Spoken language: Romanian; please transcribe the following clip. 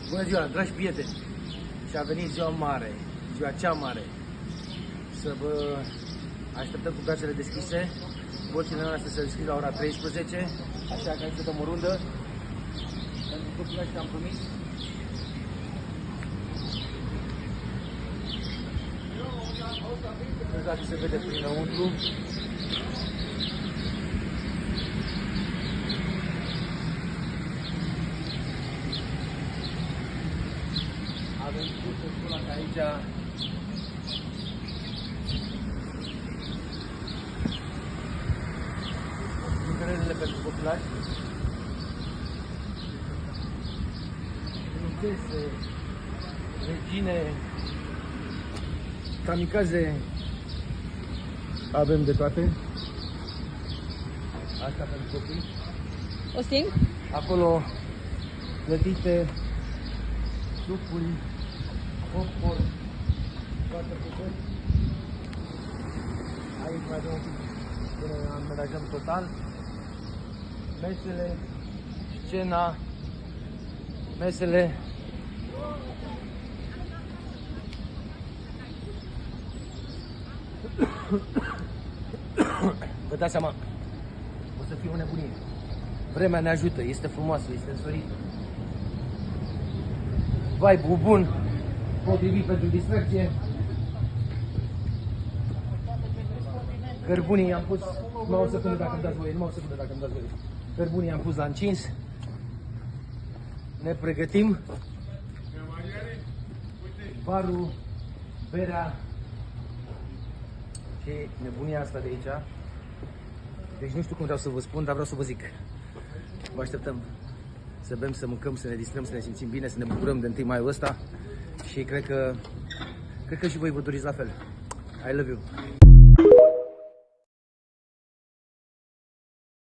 Bună ziua, dragi prieteni! Și a venit ziua mare, ziua cea mare. Să vă așteptăm cu brațele deschise. Boțile noastre se deschid la ora 13, așa că hai să dăm o rundă. Pentru copilași am promis. Nu știu dacă se vede prin înăuntru. Avem cursul școala ca aici. Jucărările pentru copilași. Prințese, regine, kamikaze. Avem de toate. Asta pentru copii. O sting? Acolo plătite, sucuri, popcorn, toate bucări. Aici mai avem un pic până amenajăm total. Mesele, scena, mesele. Vă dați seama, o să fie o nebunie. Vremea ne ajută, este frumoasă, este însorită. Vibe-ul bun, potrivit pentru distracție. Cărbunii i-am pus, numai o secundă dacă îmi dați voie, Cărbunii i-am pus la încins. Ne pregătim. Barul, berea și nebunia asta de aici. Deci nu știu cum vreau să vă spun, dar vreau să vă zic. Vă așteptăm să bem, să mâncăm, să ne distrăm, să ne simțim bine, să ne bucurăm de 1 maiul ăsta. Și cred că și voi vă doriți la fel. I love you.